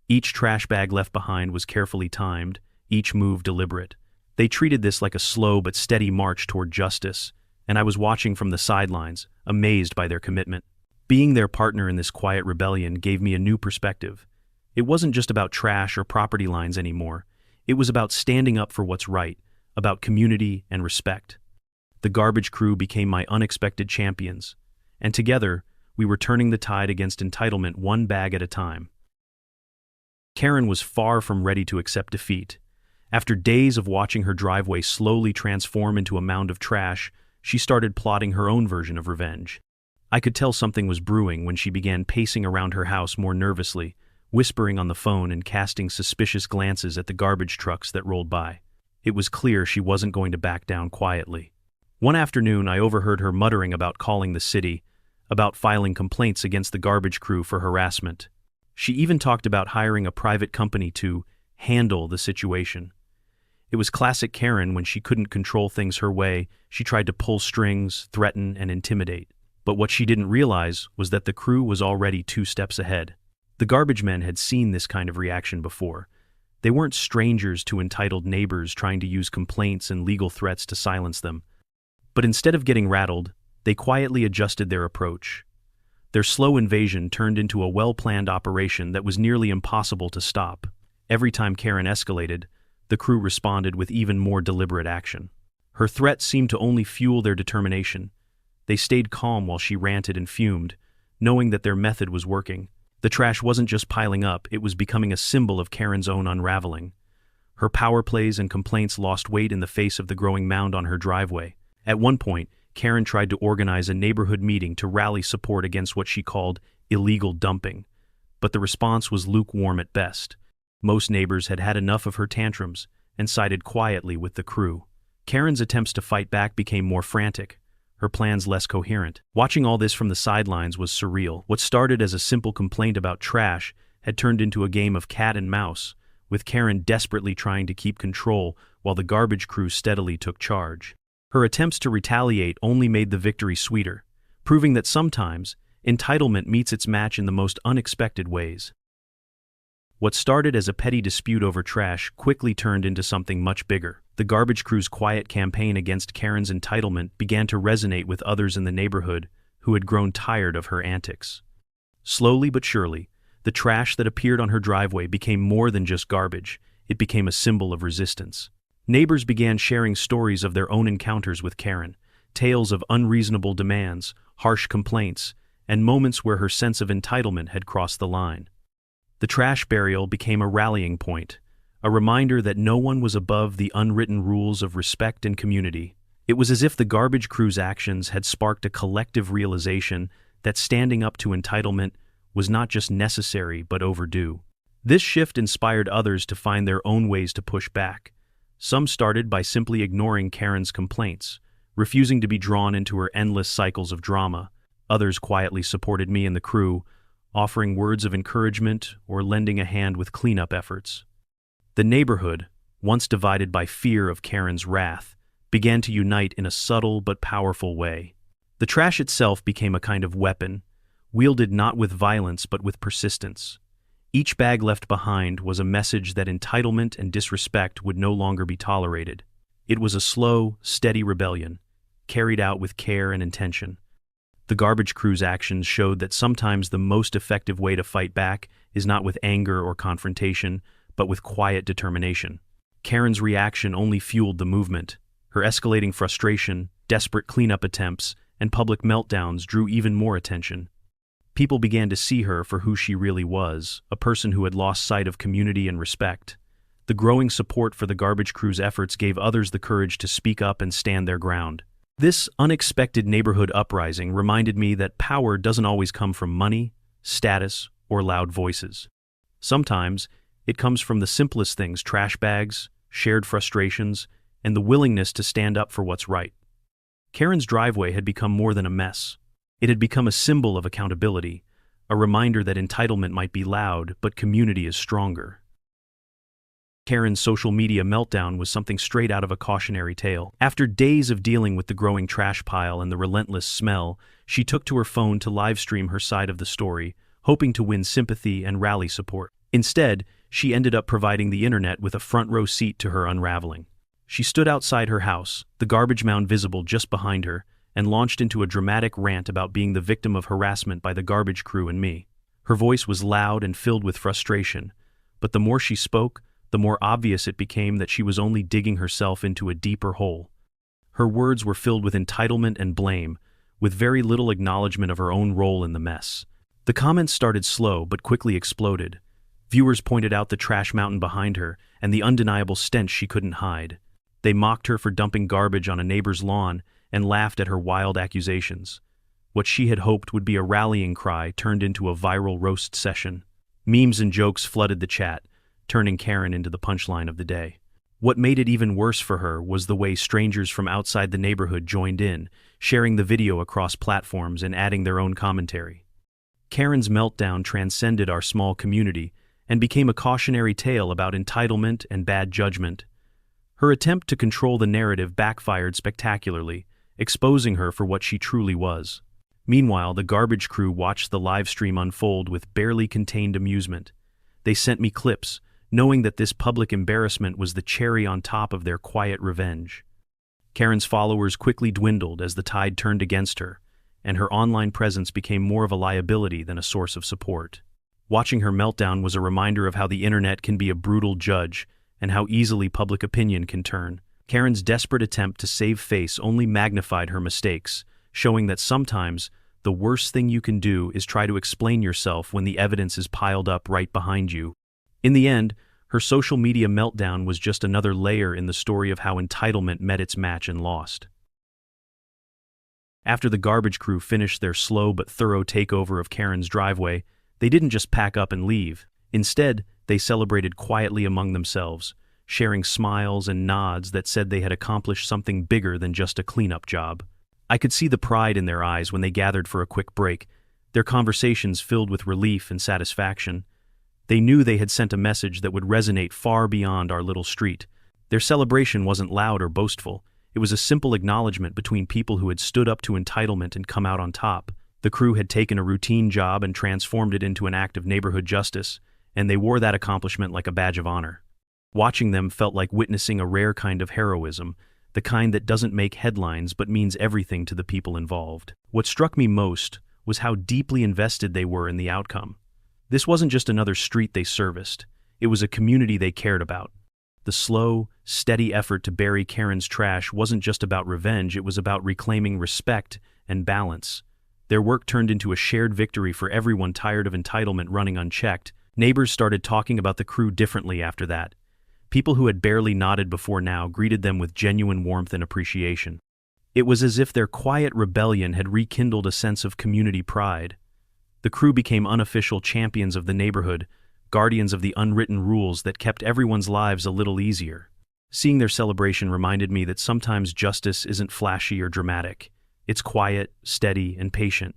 Each trash bag left behind was carefully timed, each move deliberate. They treated this like a slow but steady march toward justice, and I was watching from the sidelines, amazed by their commitment. Being their partner in this quiet rebellion gave me a new perspective. It wasn't just about trash or property lines anymore. It was about standing up for what's right, about community and respect. The garbage crew became my unexpected champions, and together, we were turning the tide against entitlement one bag at a time. Karen was far from ready to accept defeat. After days of watching her driveway slowly transform into a mound of trash, she started plotting her own version of revenge. I could tell something was brewing when she began pacing around her house more nervously, whispering on the phone and casting suspicious glances at the garbage trucks that rolled by. It was clear she wasn't going to back down quietly. One afternoon, I overheard her muttering about calling the city, about filing complaints against the garbage crew for harassment. She even talked about hiring a private company to handle the situation. It was classic Karen. When she couldn't control things her way, she tried to pull strings, threaten, and intimidate. But what she didn't realize was that the crew was already 2 steps ahead. The garbage men had seen this kind of reaction before. They weren't strangers to entitled neighbors trying to use complaints and legal threats to silence them. But instead of getting rattled, they quietly adjusted their approach. Their slow invasion turned into a well-planned operation that was nearly impossible to stop. Every time Karen escalated, the crew responded with even more deliberate action. Her threats seemed to only fuel their determination. They stayed calm while she ranted and fumed, knowing that their method was working. The trash wasn't just piling up, it was becoming a symbol of Karen's own unraveling. Her power plays and complaints lost weight in the face of the growing mound on her driveway. At one point, Karen tried to organize a neighborhood meeting to rally support against what she called illegal dumping, but the response was lukewarm at best. Most neighbors had had enough of her tantrums and sided quietly with the crew. Karen's attempts to fight back became more frantic, her plans less coherent. Watching all this from the sidelines was surreal. What started as a simple complaint about trash had turned into a game of cat and mouse, with Karen desperately trying to keep control while the garbage crew steadily took charge. Her attempts to retaliate only made the victory sweeter, proving that sometimes entitlement meets its match in the most unexpected ways. What started as a petty dispute over trash quickly turned into something much bigger. The garbage crew's quiet campaign against Karen's entitlement began to resonate with others in the neighborhood who had grown tired of her antics. Slowly but surely, the trash that appeared on her driveway became more than just garbage. It became a symbol of resistance. Neighbors began sharing stories of their own encounters with Karen, tales of unreasonable demands, harsh complaints, and moments where her sense of entitlement had crossed the line. The trash burial became a rallying point, a reminder that no one was above the unwritten rules of respect and community. It was as if the garbage crew's actions had sparked a collective realization that standing up to entitlement was not just necessary but overdue. This shift inspired others to find their own ways to push back. Some started by simply ignoring Karen's complaints, refusing to be drawn into her endless cycles of drama. Others quietly supported me and the crew, offering words of encouragement or lending a hand with cleanup efforts. The neighborhood, once divided by fear of Karen's wrath, began to unite in a subtle but powerful way. The trash itself became a kind of weapon, wielded not with violence but with persistence. Each bag left behind was a message that entitlement and disrespect would no longer be tolerated. It was a slow, steady rebellion, carried out with care and intention. The garbage crew's actions showed that sometimes the most effective way to fight back is not with anger or confrontation, but with quiet determination. Karen's reaction only fueled the movement. Her escalating frustration, desperate cleanup attempts, and public meltdowns drew even more attention. People began to see her for who she really was, a person who had lost sight of community and respect. The growing support for the garbage crew's efforts gave others the courage to speak up and stand their ground. This unexpected neighborhood uprising reminded me that power doesn't always come from money, status, or loud voices. Sometimes, it comes from the simplest things: trash bags, shared frustrations, and the willingness to stand up for what's right. Karen's driveway had become more than a mess. It had become a symbol of accountability, a reminder that entitlement might be loud, but community is stronger. Karen's social media meltdown was something straight out of a cautionary tale. After days of dealing with the growing trash pile and the relentless smell, she took to her phone to livestream her side of the story, hoping to win sympathy and rally support. Instead, she ended up providing the internet with a front-row seat to her unraveling. She stood outside her house, the garbage mound visible just behind her, and launched into a dramatic rant about being the victim of harassment by the garbage crew and me. Her voice was loud and filled with frustration, but the more she spoke, the more obvious it became that she was only digging herself into a deeper hole. Her words were filled with entitlement and blame, with very little acknowledgement of her own role in the mess. The comments started slow but quickly exploded. Viewers pointed out the trash mountain behind her and the undeniable stench she couldn't hide. They mocked her for dumping garbage on a neighbor's lawn and laughed at her wild accusations. What she had hoped would be a rallying cry turned into a viral roast session. Memes and jokes flooded the chat, turning Karen into the punchline of the day. What made it even worse for her was the way strangers from outside the neighborhood joined in, sharing the video across platforms and adding their own commentary. Karen's meltdown transcended our small community and became a cautionary tale about entitlement and bad judgment. Her attempt to control the narrative backfired spectacularly, exposing her for what she truly was. Meanwhile, the garbage crew watched the live stream unfold with barely contained amusement. They sent me clips, knowing that this public embarrassment was the cherry on top of their quiet revenge. Karen's followers quickly dwindled as the tide turned against her, and her online presence became more of a liability than a source of support. Watching her meltdown was a reminder of how the internet can be a brutal judge and how easily public opinion can turn. Karen's desperate attempt to save face only magnified her mistakes, showing that sometimes the worst thing you can do is try to explain yourself when the evidence is piled up right behind you. In the end, her social media meltdown was just another layer in the story of how entitlement met its match and lost. After the garbage crew finished their slow but thorough takeover of Karen's driveway, they didn't just pack up and leave. Instead, they celebrated quietly among themselves, sharing smiles and nods that said they had accomplished something bigger than just a cleanup job. I could see the pride in their eyes when they gathered for a quick break, their conversations filled with relief and satisfaction. They knew they had sent a message that would resonate far beyond our little street. Their celebration wasn't loud or boastful. It was a simple acknowledgement between people who had stood up to entitlement and come out on top. The crew had taken a routine job and transformed it into an act of neighborhood justice, and they wore that accomplishment like a badge of honor. Watching them felt like witnessing a rare kind of heroism, the kind that doesn't make headlines but means everything to the people involved. What struck me most was how deeply invested they were in the outcome. This wasn't just another street they serviced, it was a community they cared about. The slow, steady effort to bury Karen's trash wasn't just about revenge, it was about reclaiming respect and balance. Their work turned into a shared victory for everyone tired of entitlement running unchecked. Neighbors started talking about the crew differently after that. People who had barely nodded before now greeted them with genuine warmth and appreciation. It was as if their quiet rebellion had rekindled a sense of community pride. The crew became unofficial champions of the neighborhood, guardians of the unwritten rules that kept everyone's lives a little easier. Seeing their celebration reminded me that sometimes justice isn't flashy or dramatic. It's quiet, steady, and patient.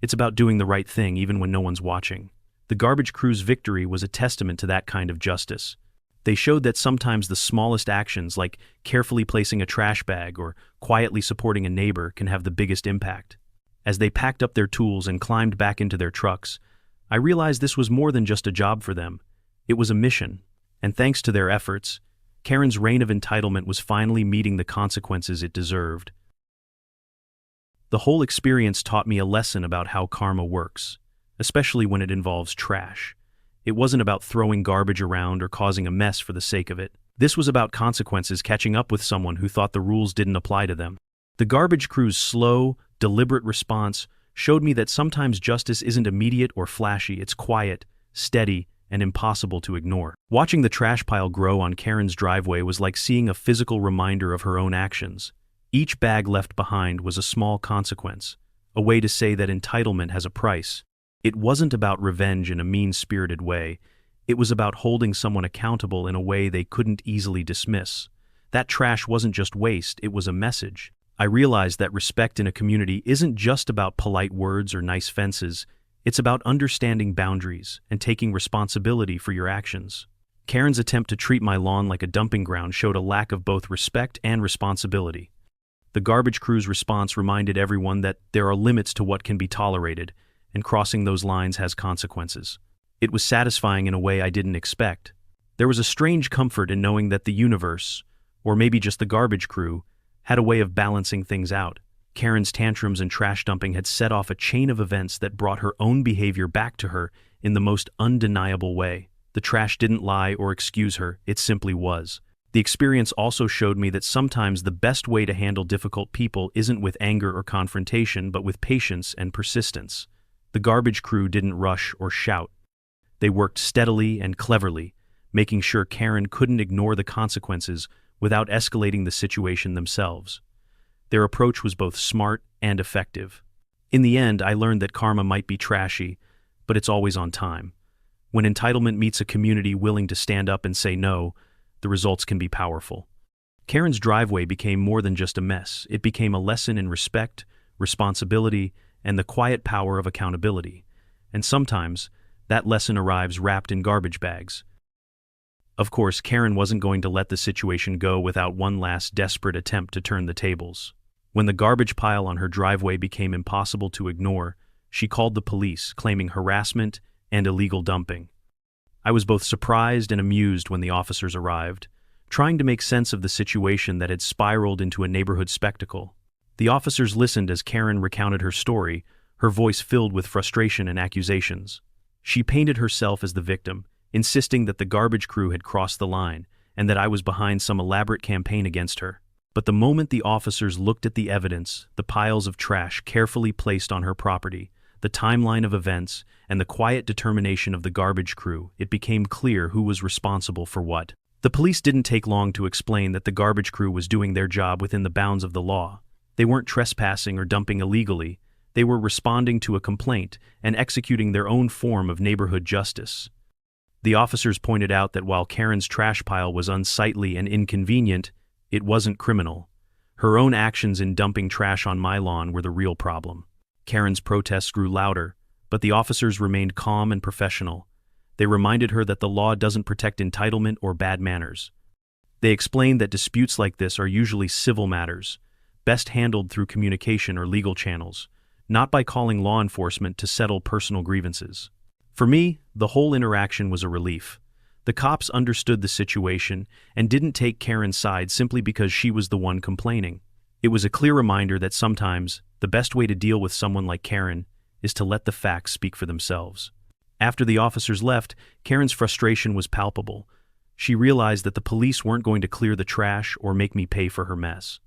It's about doing the right thing even when no one's watching. The garbage crew's victory was a testament to that kind of justice. They showed that sometimes the smallest actions, like carefully placing a trash bag or quietly supporting a neighbor, can have the biggest impact. As they packed up their tools and climbed back into their trucks, I realized this was more than just a job for them. It was a mission. And thanks to their efforts, Karen's reign of entitlement was finally meeting the consequences it deserved. The whole experience taught me a lesson about how karma works, especially when it involves trash. It wasn't about throwing garbage around or causing a mess for the sake of it. This was about consequences catching up with someone who thought the rules didn't apply to them. The garbage crew's slow, deliberate response showed me that sometimes justice isn't immediate or flashy, it's quiet, steady, and impossible to ignore. Watching the trash pile grow on Karen's driveway was like seeing a physical reminder of her own actions. Each bag left behind was a small consequence, a way to say that entitlement has a price. It wasn't about revenge in a mean-spirited way. It was about holding someone accountable in a way they couldn't easily dismiss. That trash wasn't just waste, it was a message. I realized that respect in a community isn't just about polite words or nice fences. It's about understanding boundaries and taking responsibility for your actions. Karen's attempt to treat my lawn like a dumping ground showed a lack of both respect and responsibility. The garbage crew's response reminded everyone that there are limits to what can be tolerated, and crossing those lines has consequences. It was satisfying in a way I didn't expect. There was a strange comfort in knowing that the universe, or maybe just the garbage crew, had a way of balancing things out. Karen's tantrums and trash dumping had set off a chain of events that brought her own behavior back to her in the most undeniable way. The trash didn't lie or excuse her, it simply was. The experience also showed me that sometimes the best way to handle difficult people isn't with anger or confrontation, but with patience and persistence. The garbage crew didn't rush or shout. They worked steadily and cleverly, making sure Karen couldn't ignore the consequences without escalating the situation themselves. Their approach was both smart and effective. In the end, I learned that karma might be trashy, but it's always on time. When entitlement meets a community willing to stand up and say no, the results can be powerful. Karen's driveway became more than just a mess. It became a lesson in respect, responsibility, and the quiet power of accountability. And sometimes, that lesson arrives wrapped in garbage bags. Of course, Karen wasn't going to let the situation go without one last desperate attempt to turn the tables. When the garbage pile on her driveway became impossible to ignore, she called the police, claiming harassment and illegal dumping. I was both surprised and amused when the officers arrived, trying to make sense of the situation that had spiraled into a neighborhood spectacle. The officers listened as Karen recounted her story, her voice filled with frustration and accusations. She painted herself as the victim, insisting that the garbage crew had crossed the line and that I was behind some elaborate campaign against her. But the moment the officers looked at the evidence, the piles of trash carefully placed on her property, the timeline of events, and the quiet determination of the garbage crew, it became clear who was responsible for what. The police didn't take long to explain that the garbage crew was doing their job within the bounds of the law. They weren't trespassing or dumping illegally. They were responding to a complaint and executing their own form of neighborhood justice. The officers pointed out that while Karen's trash pile was unsightly and inconvenient, it wasn't criminal. Her own actions in dumping trash on my lawn were the real problem. Karen's protests grew louder, but the officers remained calm and professional. They reminded her that the law doesn't protect entitlement or bad manners. They explained that disputes like this are usually civil matters, best handled through communication or legal channels, not by calling law enforcement to settle personal grievances. For me, the whole interaction was a relief. The cops understood the situation and didn't take Karen's side simply because she was the one complaining. It was a clear reminder that sometimes the best way to deal with someone like Karen is to let the facts speak for themselves. After the officers left, Karen's frustration was palpable. She realized that the police weren't going to clear the trash or make me pay for her mess.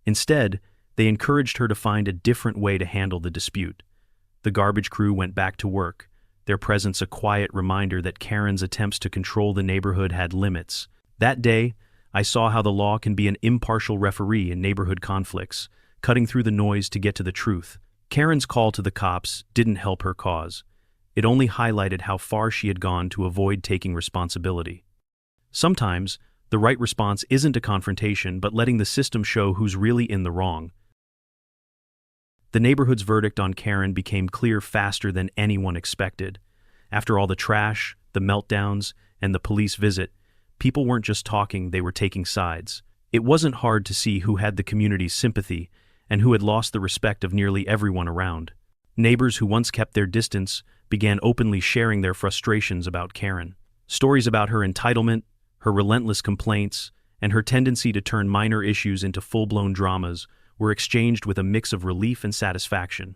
Instead, they encouraged her to find a different way to handle the dispute. the garbage crew went back to work, their presence a quiet reminder that Karen's attempts to control the neighborhood had limits. That day, I saw how the law can be an impartial referee in neighborhood conflicts, cutting through the noise to get to the truth. Karen's call to the cops didn't help her cause. It only highlighted how far she had gone to avoid taking responsibility. Sometimes, the right response isn't a confrontation but letting the system show who's really in the wrong. The neighborhood's verdict on Karen became clear faster than anyone expected. After all the trash, the meltdowns, and the police visit, people weren't just talking, they were taking sides. It wasn't hard to see who had the community's sympathy and who had lost the respect of nearly everyone around. Neighbors who once kept their distance began openly sharing their frustrations about Karen. Stories about her entitlement, her relentless complaints, and her tendency to turn minor issues into full-blown dramas were exchanged with a mix of relief and satisfaction.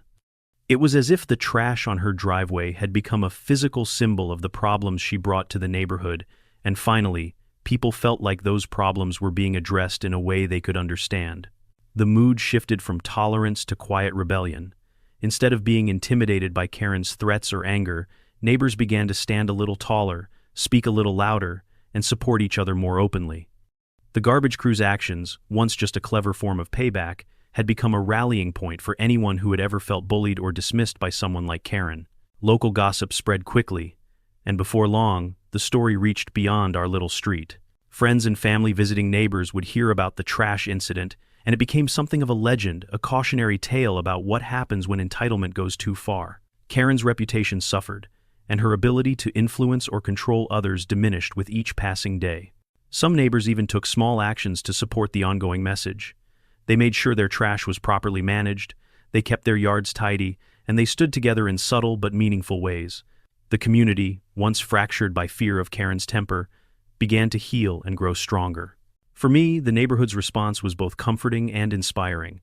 It was as if the trash on her driveway had become a physical symbol of the problems she brought to the neighborhood, and finally, people felt like those problems were being addressed in a way they could understand. The mood shifted from tolerance to quiet rebellion. Instead of being intimidated by Karen's threats or anger, neighbors began to stand a little taller, speak a little louder, and support each other more openly. The garbage crew's actions, once just a clever form of payback, had become a rallying point for anyone who had ever felt bullied or dismissed by someone like Karen. Local gossip spread quickly, and before long, the story reached beyond our little street. Friends and family visiting neighbors would hear about the trash incident, and it became something of a legend, a cautionary tale about what happens when entitlement goes too far. Karen's reputation suffered, and her ability to influence or control others diminished with each passing day. Some neighbors even took small actions to support the ongoing message. They made sure their trash was properly managed, they kept their yards tidy, and they stood together in subtle but meaningful ways. The community, once fractured by fear of Karen's temper, began to heal and grow stronger. For me, the neighborhood's response was both comforting and inspiring.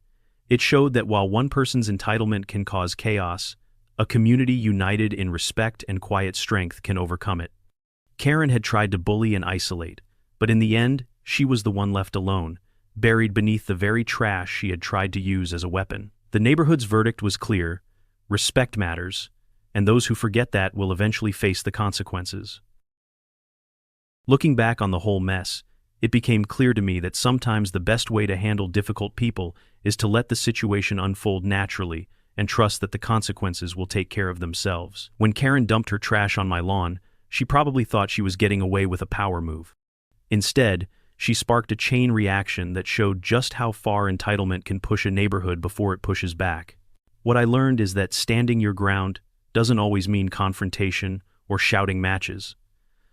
It showed that while one person's entitlement can cause chaos, a community united in respect and quiet strength can overcome it. Karen had tried to bully and isolate, but in the end, she was the one left alone, buried beneath the very trash she had tried to use as a weapon. The neighborhood's verdict was clear: respect matters, and those who forget that will eventually face the consequences. Looking back on the whole mess, it became clear to me that sometimes the best way to handle difficult people is to let the situation unfold naturally and trust that the consequences will take care of themselves. When Karen dumped her trash on my lawn, she probably thought she was getting away with a power move. Instead, she sparked a chain reaction that showed just how far entitlement can push a neighborhood before it pushes back. What I learned is that standing your ground doesn't always mean confrontation or shouting matches.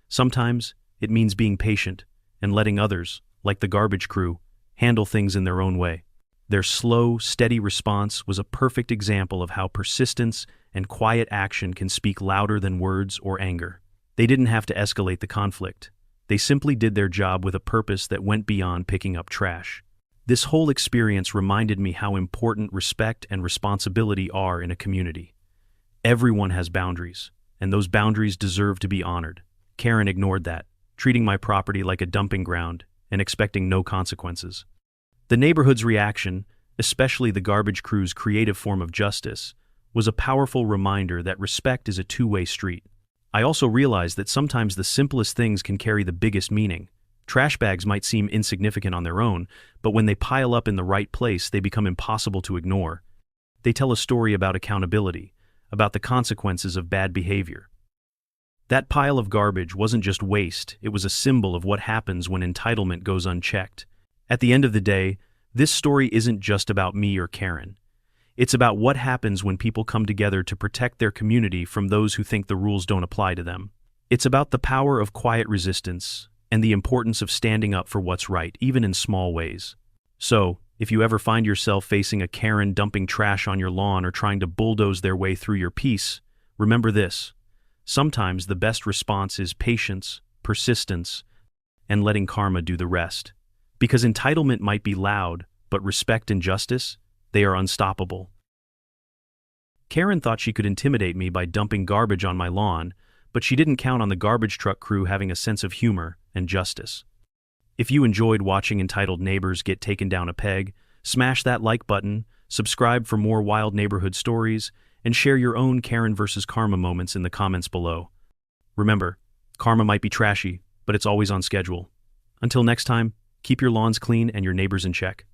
Sometimes it means being patient and letting others, like the garbage crew, handle things in their own way. Their slow, steady response was a perfect example of how persistence and quiet action can speak louder than words or anger. They didn't have to escalate the conflict. They simply did their job with a purpose that went beyond picking up trash. This whole experience reminded me how important respect and responsibility are in a community. Everyone has boundaries, and those boundaries deserve to be honored. Karen ignored that, treating my property like a dumping ground and expecting no consequences. The neighborhood's reaction, especially the garbage crew's creative form of justice, was a powerful reminder that respect is a two-way street. I also realized that sometimes the simplest things can carry the biggest meaning. Trash bags might seem insignificant on their own, but when they pile up in the right place, they become impossible to ignore. They tell a story about accountability, about the consequences of bad behavior. That pile of garbage wasn't just waste, it was a symbol of what happens when entitlement goes unchecked. At the end of the day, this story isn't just about me or Karen. It's about what happens when people come together to protect their community from those who think the rules don't apply to them. It's about the power of quiet resistance and the importance of standing up for what's right, even in small ways. So, if you ever find yourself facing a Karen dumping trash on your lawn or trying to bulldoze their way through your peace, remember this: sometimes the best response is patience, persistence, and letting karma do the rest. Because entitlement might be loud, but respect and justice, they are unstoppable. Karen thought she could intimidate me by dumping garbage on my lawn, but she didn't count on the garbage truck crew having a sense of humor and justice. If you enjoyed watching entitled neighbors get taken down a peg, smash that like button, subscribe for more wild neighborhood stories, and share your own Karen versus karma moments in the comments below. Remember, karma might be trashy, but it's always on schedule. Until next time, keep your lawns clean and your neighbors in check.